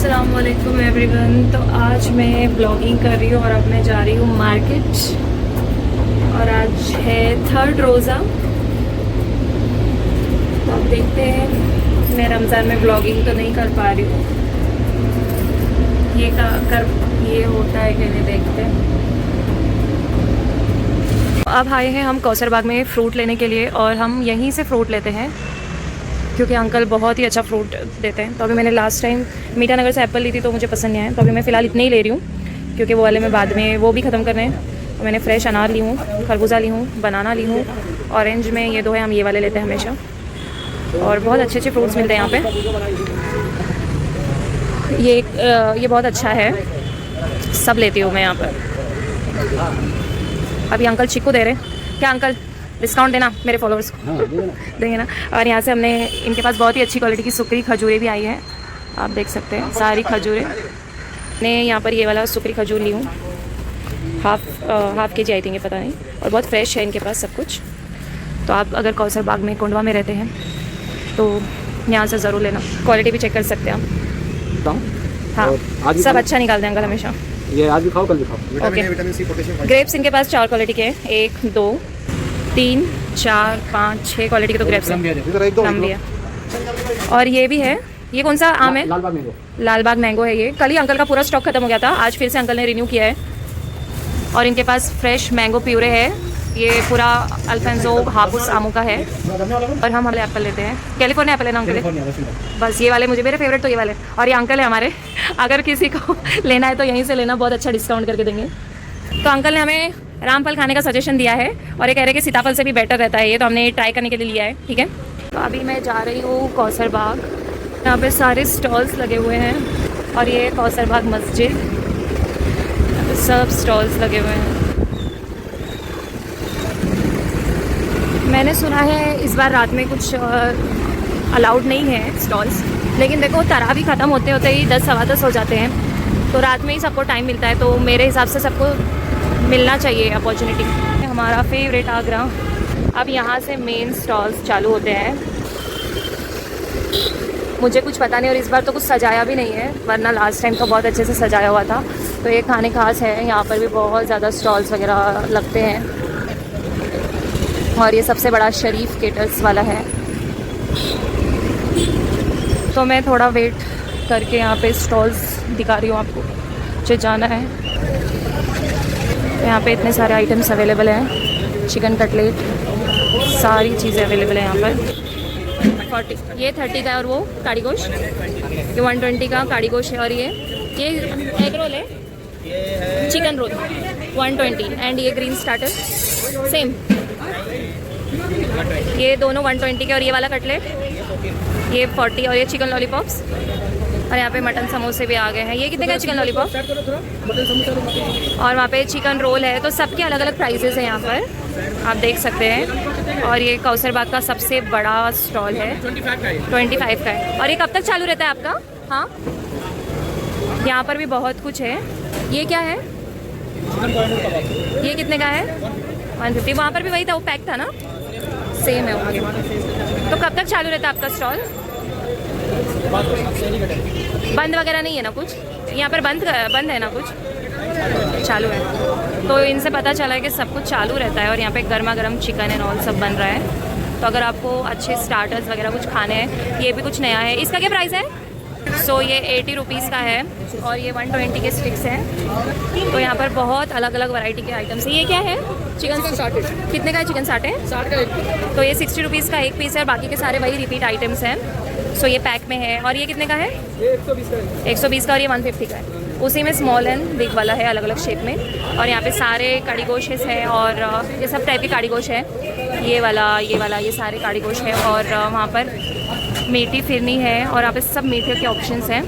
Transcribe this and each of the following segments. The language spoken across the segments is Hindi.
अस्सलामुअलैकुम एवरीवन। तो आज मैं ब्लॉगिंग कर रही हूँ और अब मैं जा रही हूँ मार्केट। और आज है 3rd रोज़ा। तो अब देखते हैं, मैं रमज़ान में ब्लॉगिंग तो नहीं कर पा रही हूँ, ये होता है कि नहीं, देखते हैं। अब आए हैं हम कौसर बाग में फ़्रूट लेने के लिए और हम यहीं से फ़्रूट लेते हैं क्योंकि अंकल बहुत ही अच्छा फ्रूट देते हैं। तो अभी मैंने लास्ट टाइम मीठा नगर से एप्पल ली थी तो मुझे पसंद नहीं आया, तो अभी मैं फ़िलहाल इतने ही ले रही हूँ क्योंकि वो वाले मैं बाद में वो भी ख़त्म कर रहे हैं। तो मैंने फ्रेश अनार ली हूँ, खरबूजा ली हूँ, बनाना ली हूँ, ऑरेंज में ये दो है, हम ये वाले लेते हैं हमेशा। और बहुत अच्छे अच्छे फ्रूट्स मिलते हैं यहाँ पर। ये बहुत अच्छा है, सब लेती हूँ मैं यहाँ पर। अभी अंकल चीकू दे रहे हैं। क्या अंकल डिस्काउंट देना मेरे फॉलोअर्स को? देंगे ना। और यहाँ से हमने इनके पास बहुत ही अच्छी क्वालिटी की सुकरी खजूरें भी आई हैं, आप देख सकते हैं सारी खजूरें। मैं यहाँ पर ये वाला सुकरी खजूर ली हूँ, हाफ KG आई थिंक, पता नहीं। और बहुत फ्रेश है इनके पास सब कुछ। तो आप अगर कौसर बाग में कोंडवा में रहते हैं तो यहाँ से ज़रूर लेना, क्वालिटी भी चेक कर सकते हैं आप। हाँ, सब अच्छा निकालते हैं अंकल हमेशा। ये आज भी खाओ कल भी खाओ। Vitamin C, potassium. ग्रेप्स इनके पास 4 क्वालिटी के हैं, 1 2 3 4 5 6 क्वालिटी के तो ग्रेप्स हैं, लंबी है। और ये भी है, ये कौन सा आम है? लाल बाग मैंगो है ये। कल ही अंकल का पूरा स्टॉक खत्म हो गया था, आज फिर से अंकल ने रिन्यू किया है। और इनके पास फ्रेश मैंगो प्यूरे है, ये पूरा अल्फेंजो हापुस आमों का है। और हम वाले एप्पल लेते हैं, कैलिफोर्निया एप्पल है ना अंकल? बस ये वाले मुझे, मेरे फेवरेट तो ये वाले। और ये अंकल है हमारे, अगर किसी को लेना है तो यहीं से लेना, बहुत अच्छा डिस्काउंट करके देंगे। तो अंकल ने हमें रामफल खाने का सजेशन दिया है और ये कह रहे हैं कि सीताफल से भी बेटर रहता है ये, तो हमने ट्राई करने के लिए लिया है। ठीक है, तो अभी मैं जा रही हूँ कौसर बाग। यहाँ पे सारे स्टॉल्स लगे हुए हैं और ये कौसर बाग मस्जिद, सब स्टॉल्स लगे हुए हैं। मैंने सुना है इस बार रात में कुछ अलाउड नहीं है स्टॉल्स, लेकिन देखो तरावी ख़त्म होते होते ही 10 सवा 10 हो जाते हैं, तो रात में ही सबको टाइम मिलता है। तो मेरे हिसाब से सबको मिलना चाहिए अपॉर्चुनिटी। हमारा फेवरेट आगरा। अब यहाँ से मेन स्टॉल्स चालू होते हैं। मुझे कुछ पता नहीं, और इस बार तो कुछ सजाया भी नहीं है, वरना लास्ट टाइम तो बहुत अच्छे से सजाया हुआ था। तो ये खाने खास है, यहाँ पर भी बहुत ज़्यादा स्टॉल्स वगैरह लगते हैं। और ये सबसे बड़ा शरीफ केटर्स वाला है। तो मैं थोड़ा वेट करके यहाँ पे स्टॉल्स दिखा रही हूँ आपको, मुझे जाना है। यहाँ पे इतने सारे आइटम्स अवेलेबल हैं, चिकन कटलेट, सारी चीज़ें अवेलेबल है यहाँ पर। 40, ये 30 का है, और वो काड़ी गोश्त ये 120 का काड़ी गोश्त है। और ये एग रोल है, चिकन रोल 120, एंड ये ग्रीन स्टार्टर सेम, ये दोनों 120 के। और ये वाला कटलेट ये 40, और ये चिकन लॉलीपॉप्स। और यहाँ पे मटन समोसे भी आ गए हैं। ये कितने का चिकन लॉलीपॉप? और वहाँ पे चिकन रोल है। तो सबके अलग अलग प्राइसेस हैं यहाँ पर, आप देख सकते हैं। और ये कौसर बाग का सबसे बड़ा स्टॉल है, 25 का है। और ये कब तक चालू रहता है आपका? हाँ, यहाँ पर भी बहुत कुछ है। ये क्या है? ये कितने का है? 150। वहाँ पर भी वही था, वो पैक था ना, सेम है ओके। तो कब तक चालू रहता है आपका स्टॉल? बंद वगैरह नहीं है ना कुछ यहाँ पर? बंद है ना कुछ? चालू है। तो इनसे पता चला है कि सब कुछ चालू रहता है। और यहाँ पे गर्मा गर्म चिकन एंड ऑल सब बन रहा है। तो अगर आपको अच्छे स्टार्टर्स वगैरह कुछ खाने हैं, ये भी कुछ नया है। इसका क्या प्राइस है? सो ये 80 रुपीज़ का है, और ये 120 के स्टिक्स हैं। तो यहाँ पर बहुत अलग अलग वैरायटी के आइटम्स हैं। ये क्या है? चिकन साटे। कितने का है चिकन साटे? 60 का एक। तो ये 60 रुपीज़ का एक पीस है, और बाकी के सारे वही रिपीट आइटम्स हैं। सो ये पैक में है। और ये कितने का है? ये 120 का है। 120 का। और ये 150 का है। उसी में स्मॉल एंड बिग वाला है, अलग अलग शेप में। और यहाँ पे सारे काड़ी गोश्त है, और ये सब टाइप के काड़ी गोश्त है। ये वाला ये सारे काड़ी गोश्त है। और वहाँ पर मीठी फिरनी है, और यहाँ पे सब मीठे के ऑप्शंस हैं।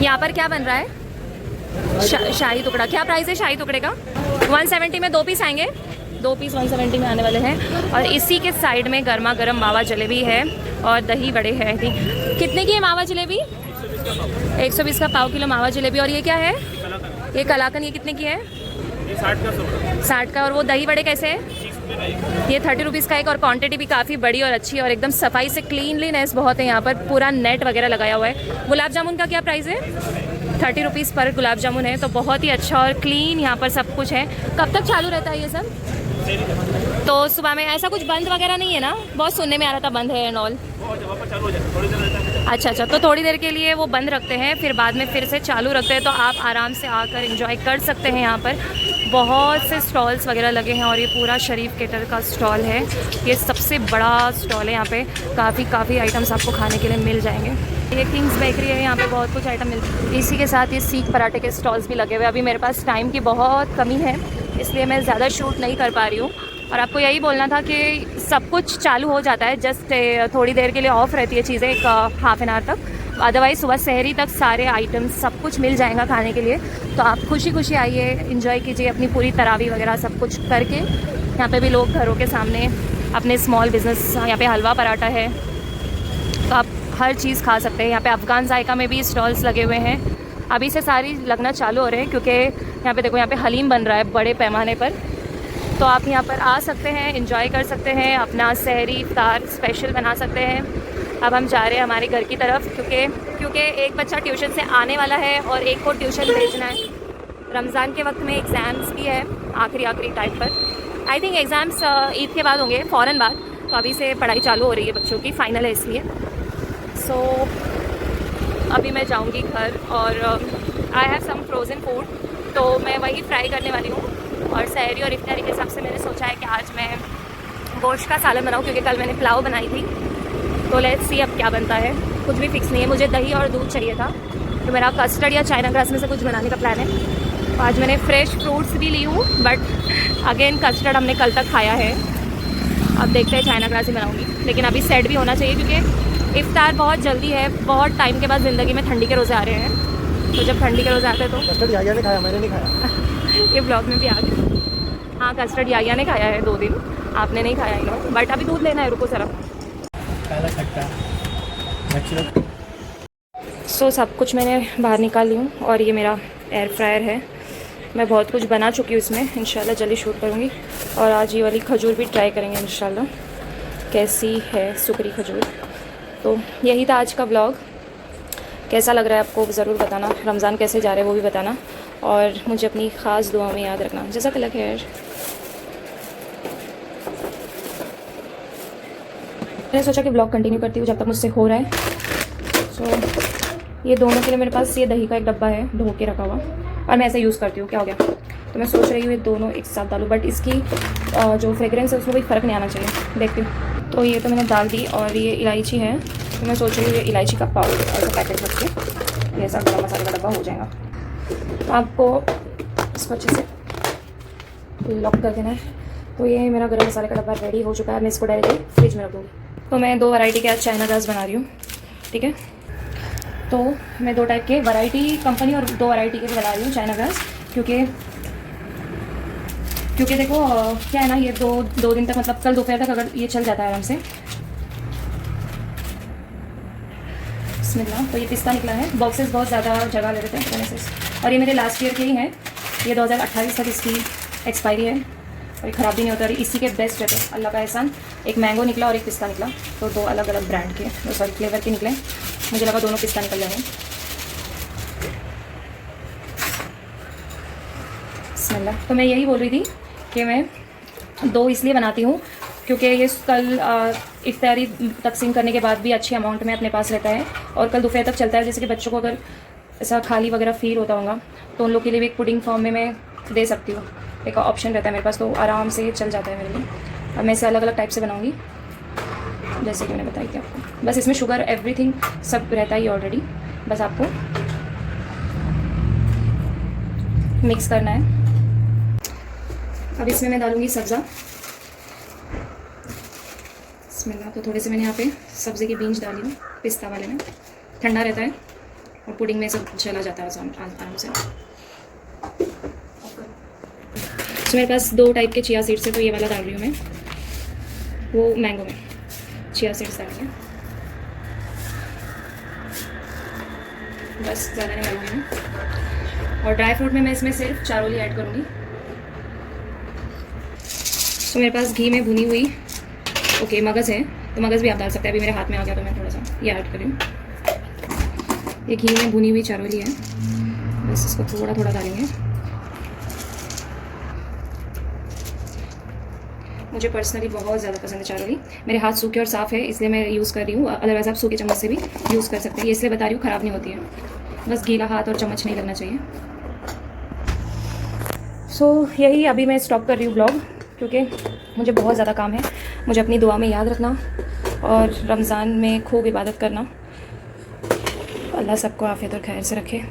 यहाँ पर क्या बन रहा है? शाही टुकड़ा। क्या प्राइस है शाही टुकड़े का? 170 में 2 पीस आएंगे, 2 पीस 170 में आने वाले हैं। और इसी के साइड में गर्मा गर्म मावा जलेबी है और दही बड़े हैं। कितने की है मावा जलेबी? 120 का पाव किलो मावा जलेबी। और ये क्या है? ये कलाकन, ये कितने की है? 60 का। और वो दही बड़े कैसे है? ये 30 रुपीज़ का एक, और क्वांटिटी भी काफ़ी बड़ी और अच्छी है, और एकदम सफाई से क्लीनलीनेस बहुत है यहाँ पर, पूरा नेट वगैरह लगाया हुआ है। गुलाब जामुन का क्या प्राइस है? 30 रुपीज़ पर गुलाब जामुन है, तो बहुत ही अच्छा और क्लीन यहाँ पर सब कुछ है। कब तक चालू रहता है ये सब? तो सुबह में ऐसा कुछ बंद वगैरह नहीं है ना? बहुत सुनने में आ रहा था बंद है एंड ऑल। अच्छा, तो थोड़ी देर के लिए वो बंद रखते हैं, फिर बाद में फिर से चालू रखते हैं, तो आप आराम से आकर एंजॉय कर सकते हैं। यहाँ पर बहुत से स्टॉल्स वगैरह लगे हैं, और ये पूरा शरीफ केटर का स्टॉल है। ये सबसे बड़ा स्टॉल है, यहाँ पे काफ़ी आइटम्स आपको खाने के लिए मिल जाएंगे। ये किंग्स बेकरी है, यहाँ पे बहुत कुछ आइटम मिलते हैं। इसी के साथ ये सीख पराठे के स्टॉल्स भी लगे हुए। अभी मेरे पास टाइम की बहुत कमी है, इसलिए मैं ज़्यादा शूट नहीं कर पा रही हूँ। और आपको यही बोलना था कि सब कुछ चालू हो जाता है, जस्ट थोड़ी देर के लिए ऑफ रहती है चीज़ें, एक हाफ एन आवर तक। अदरवाइज़ सुबह सहरी तक सारे आइटम्स सब कुछ मिल जाएगा खाने के लिए। तो आप खुशी आइए, एंजॉय कीजिए अपनी पूरी तरावी वगैरह सब कुछ करके। यहाँ पे भी लोग घरों के सामने अपने स्मॉल बिज़नेस, यहाँ पे हलवा पराठा है, तो आप हर चीज़ खा सकते हैं। यहाँ पे अफ़गान जायका में भी स्टॉल्स लगे हुए हैं, अभी से सारी लगना चालू हो रहे हैं, क्योंकि यहाँ पे देखो, यहाँ पे हलीम बन रहा है बड़े पैमाने पर। तो आप यहाँ पर आ सकते हैं, एंजॉय कर सकते हैं, अपना सहरी इफ्तार स्पेशल बना सकते हैं। अब हम जा रहे हैं हमारे घर की तरफ, क्योंकि एक बच्चा ट्यूशन से आने वाला है और एक को ट्यूशन भेजना है। रमज़ान के वक्त में एग्ज़ाम्स भी है, आखिरी टाइम पर। आई थिंक एग्ज़ाम्स ईद के बाद होंगे, फ़ौरन बाद। तो अभी से पढ़ाई चालू हो रही है बच्चों की, फ़ाइनल है इसलिए। सो अभी मैं जाऊंगी घर, और I have some frozen food, तो मैं वही फ्राई करने वाली हूँ। और सहरी और इफ्तारी के हिसाब से मैंने सोचा है कि आज मैं गोश्त का सालन बनाऊँ, क्योंकि कल मैंने पुलाव बनाई थी। तो लेट्स सी अब क्या बनता है, कुछ भी फिक्स नहीं है। मुझे दही और दूध चाहिए था, तो मेरा कस्टर्ड या चाइना ग्रास में से कुछ बनाने का प्लान है। तो आज मैंने फ्रेश फ्रूट्स भी ली हूँ, बट अगेन कस्टर्ड हमने कल तक खाया है। अब देखते हैं, चाइना ग्रास ही बनाऊँगी, लेकिन अभी सेट भी होना चाहिए, क्योंकि इफ्तार बहुत जल्दी है। बहुत टाइम के बाद ज़िंदगी में ठंडी के रोज़े आ रहे हैं, तो जब ठंडी के रोज़े आते हैं तो कस्टर्ड याया ने खाया, मैंने नहीं खाया। ये ब्लॉग में भी आ गया। हाँ, कस्टर्ड याया ने खाया है 2 दिन, आपने नहीं खाया है। बट अभी दूध लेना है, रुको ज़रा। सो सब कुछ मैंने बाहर निकाल ली हूँ, और ये मेरा एयर फ्रायर है। मैं बहुत कुछ बना चुकी हूँ इसमें, इंशाल्लाह जल्दी शूट करूँगी। और आज ये वाली खजूर भी ट्राई करेंगे इंशाल्लाह, कैसी है सुकरी खजूर। तो यही था आज का व्लॉग। कैसा लग रहा है आपको ज़रूर बताना, रमज़ान कैसे जा रहा है वो भी बताना, और मुझे अपनी ख़ास दुआ में याद रखना। जज़ाकल्लाह खैर। मैंने सोचा कि व्लॉग कंटिन्यू करती हूँ जब तक मुझसे हो रहा है। सो ये दोनों के लिए मेरे पास ये दही का एक डब्बा है धो के रखा हुआ, और मैं ऐसे यूज़ करती हूँ। क्या हो गया? तो मैं सोच रही हूँ ये दोनों एक साथ डालूँ, बट इसकी जो फ्रेगरेंस है उसमें कोई फ़र्क नहीं आना चाहिए। देखती हूँ। तो ये तो मैंने डाल दी, और ये इलायची है, तो मैं सोच रही हूँ ये इलायची का पाउडर ऐसा पैकेट रख के ये ऐसा गरम मसाले का डब्बा हो जाएगा। तो आपको इसको अच्छे से लॉक कर देना है। तो ये मेरा गरम मसाले का डब्बा रेडी हो चुका है। मैं इसको डायरेक्टली फ्रिज में रख दूँगी। तो मैं 2 वैरायटी के आज चाइना ग्रास बना रही हूँ, ठीक है। तो मैं 2 टाइप के, वैरायटी कंपनी और 2 वैरायटी के बना रही हूँ चाइना ग्रास, क्योंकि देखो क्या है ना, ये दो दिन तक, मतलब कल दोपहर तक अगर ये चल जाता है आराम से। बिस्मिल्लाह। तो ये पिस्ता निकला है। बॉक्सेस बहुत ज़्यादा जगह ले रहे थे, और ये मेरे लास्ट ईयर के ही हैं। ये 2028 तक इसकी एक्सपायरी है, और ये ख़राब भी नहीं होता। और इसी के बेस्ट रहते, अल्लाह का एहसान। एक मैंगो निकला और एक पिस्ता निकला, तो 2 अलग अलग ब्रांड के, सॉरी फ्लेवर के निकले। मुझे लगा दोनों पिस्ता निकल जाएंगे। बिस्मिल्लाह। तो मैं यही बोल रही थी कि मैं 2 इसलिए बनाती हूँ, क्योंकि ये कल इफ्तारी तकसीम करने के बाद भी अच्छी अमाउंट में अपने पास रहता है, और कल दोपहर तक चलता है। जैसे कि बच्चों को अगर ऐसा खाली वगैरह फील होता होगा, तो उन लोग के लिए भी एक पुडिंग फॉर्म में मैं दे सकती हूँ। एक ऑप्शन रहता है मेरे पास, तो आराम से चल जाता है मेरे लिए। अब मैं इसे अलग अलग टाइप से बनाऊँगी, जैसे कि मैंने बताई थी आपको। बस इसमें शुगर एवरीथिंग सब रहता ही ऑलरेडी, बस आपको मिक्स करना है। अब इसमें मैं डालूँगी सब्ज़ा। बिस्मिल्लाह। तो थोड़े से मैंने यहाँ पे सब्ज़ी की बीज डाली हूँ, पिस्ता वाले में। ठंडा रहता है, और पुडिंग में सब चला जाता है आराम से। तो मेरे पास 2 टाइप के चिया सीड्स है, तो ये वाला डाल रही हूँ मैं, वो मैंगो में चिया सीड्स डाल रही हूँ। बस ज़्यादा नहीं डालूँगी मैं। और ड्राई फ्रूट में मैं इसमें सिर्फ चारोली ऐड करूँगी। तो मेरे पास घी में भुनी हुई ओके मगज़ है, तो मगज़ भी आप डाल सकते हैं। अभी मेरे हाथ में आ गया तो मैं थोड़ा सा ये ऐड कर रही हूँ। ये घी में भुनी हुई चारोली है, बस इसको थोड़ा थोड़ा डालेंगे। मुझे पर्सनली बहुत ज़्यादा पसंद है चारोली। मेरे हाथ सूखे और साफ़ है इसलिए मैं यूज़ कर रही हूँ, अदरवाइज़ आप सूखे चम्मच से भी यूज़ कर सकते हैं। ये इसलिए बता रही हूँ, ख़राब नहीं होती है, बस गीला हाथ और चम्मच नहीं लगना चाहिए। यही अभी मैं स्टॉप कर रही हूँ ब्लॉग, क्योंकि मुझे बहुत ज़्यादा काम है। मुझे अपनी दुआ में याद रखना और रमज़ान में खूब इबादत करना। अल्लाह सबको आफ़ियत और खैर से रखे,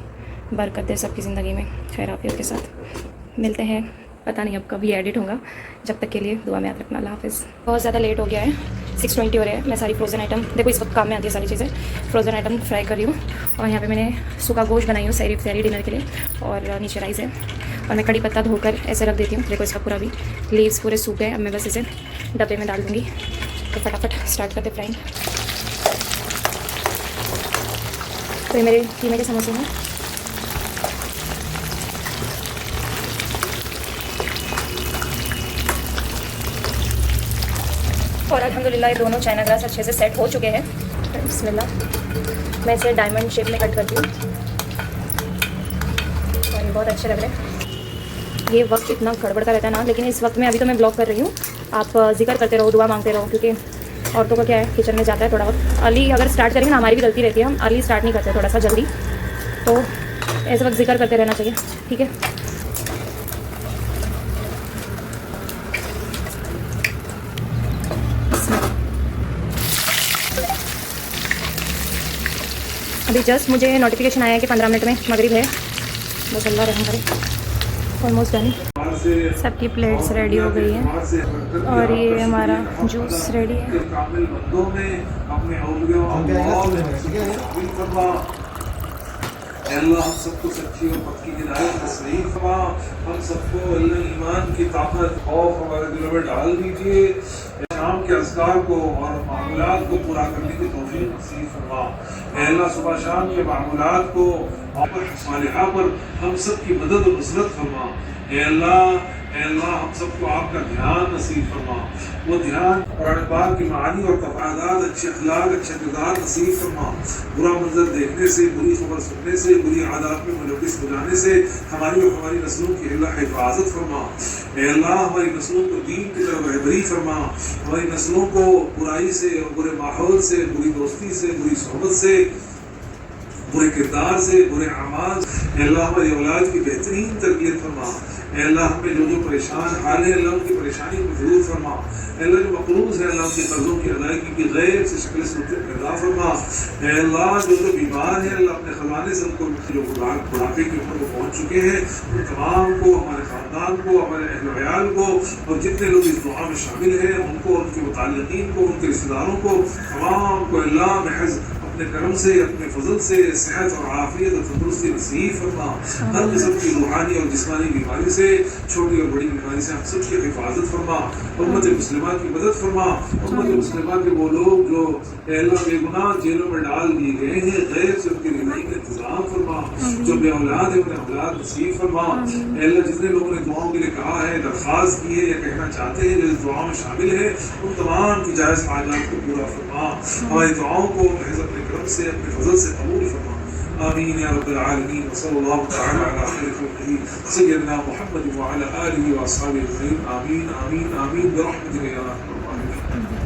बरकत दे सबकी ज़िंदगी में खैर आफ़ियत के साथ। मिलते हैं, पता नहीं अब कभी एडिट होगा, जब तक के लिए दुआ में याद रखना। अल्लाह हाफ़िज़। बहुत ज़्यादा लेट हो गया है, 6:20 हो रहे हैं। मैं सारी फ्रोज़न आइटम, देखो इस वक्त काम में आती है सारी चीज़ें, फ्रोज़न आइटम फ्राई कर रही हूँ। और यहाँ पे मैंने सूखा गोश्त बनाई हूँ सहरी डिनर के लिए, और नीचे राइस है। और मैं कड़ी पत्ता धोकर ऐसे रख देती हूँ। देखो इसका पूरा भी लीव्स पूरे सूख गए। अब मैं बस इसे डब्बे में डाल दूँगी। तो फटाफट स्टार्ट करते फ्राइंग। तो ये मेरे कीमे के समोसे हैं। और अल्हम्दुलिल्लाह ये दोनों चाइना ग्रास अच्छे से सेट हो चुके हैं। बिस्मिल्लाह, मैं इसे डायमंड शेप में कट करती हूँ और ये बहुत अच्छे लग रहे हैं। ये वक्त इतना गड़बड़ का रहता है ना, लेकिन इस वक्त में अभी तो मैं ब्लॉग कर रही हूँ। आप जिक्र करते रहो, दुआ मांगते रहो, क्योंकि औरतों का क्या है, किचन में जाता है थोड़ा वक्त। अली अगर स्टार्ट करेंगे ना, हमारी भी गलती रहती है, हम अली स्टार्ट नहीं करते थोड़ा सा जल्दी, तो ऐसे वक्त जिक्र करते रहना चाहिए, ठीक है। अभी जस्ट मुझे नोटिफिकेशन आया है कि 15 मिनट में मगरिब है, बस अल्लाह रहम करे। Almost done. सबकी प्लेट्स रेडी हो गई हैं और ये हमारा जूस रेडी है। अल्लाह हम सबको सच्ची और पक्की हिदायत नसीब फरमा। हम सबको अल्लाह ईमान की ताकत खौफ हमारे दिलों में डाल दीजिए। शाम के अज़कार को और मामूलात को पूरा करने की तौफीक नसीब फरमा। अल्लाह सुबह शाम के मामूलात को और सालिहा पर हम सब की मदद और नुसरत फरमा। अल्लाह हम सबको आपका ध्यान नसीब फरमा। वो ध्यान कुरान पाक की मानी और तफादात, अच्छे अखलाक, अच्छे किरदार नसीब फरमा। बुरा मंजर देखने से, बुरी खबर सुनने से, बुरी आदत में मुलविस हो जाने से हमारी और हमारी नस्लों की अल्लाह हिफाजत फरमा। अल्लाह हमारी नस्लों को दीन की तरफ रहबरी फरमा। हमारी नस्लों को बुराई से और बुरे माहौल से, बुरी दोस्ती से, बुरी सोहबत से, बुरे किरदार से, बुरे अमाल, अल्लाह हमारी औलाद की बेहतरीन तरबियत फरमा। अल्लाह हमें जो परेशान हाल है, अल्लाह उनकी परेशानी को दूर फरमा। अल्लाह जो मकरूज है, अल्लाह उनके कर्जों की अदायगी की गैर से शक्ल सूरत पैदा फरमा। अल्लाह जो बीमार है, अल्लाह अपने खजाने से उनको जो बुढ़ापे की उम्र को पहुँच चुके हैं, उन तमाम को, हमारे ख़ानदान को, हमारे अहल वयाल को और जितने लोग इस दुआ में शामिल हैं उनको, उनके मुताल्लिक़ीन को, उनके रिश्तेदारों को, तमाम को अल्लाह महज़ अपने करम से, अपने फजल से सेहत और आफियत और तंदुरुस्ती नसीब फरमा। हर किस्म की रूहानी और जिस्मानी बीमारी से, छोटी और बड़ी बीमारी से हम सब की हिफाजत फरमा। उम्मत मुस्लिमा की मदद फरमा। उम्मत मुस्लिमा के वो लोग जो अल्लाह बेगुनाह जेलों में डाल दिए गए हैं, गैर से उनकी रिहाई का इंतजाम फरमा। जो बे औलाद है उन्हें औलाद नसीब फरमा। अल्लाह जितने लोगों ने दुआओं के लिए कहा है, दरख्वास्त की है या कहना चाहते हैं, जो इस दुआ में शामिल है, उन तमाम की जायज़ हाजात को पूरा फरमा। हमारी दुआओं को अपने करम से, अपने फजल से कबूल फरमा। आमीन या रब्बल आलमीन। सल्लल्लाहु तआला अला खैरि खल्क़िही सय्यदना मुहम्मद व अला आलिहि व अस्हाबिहि अजमईन। आमीन आमीन आमीन बिरहमतिका या अरहमर राहिमीन।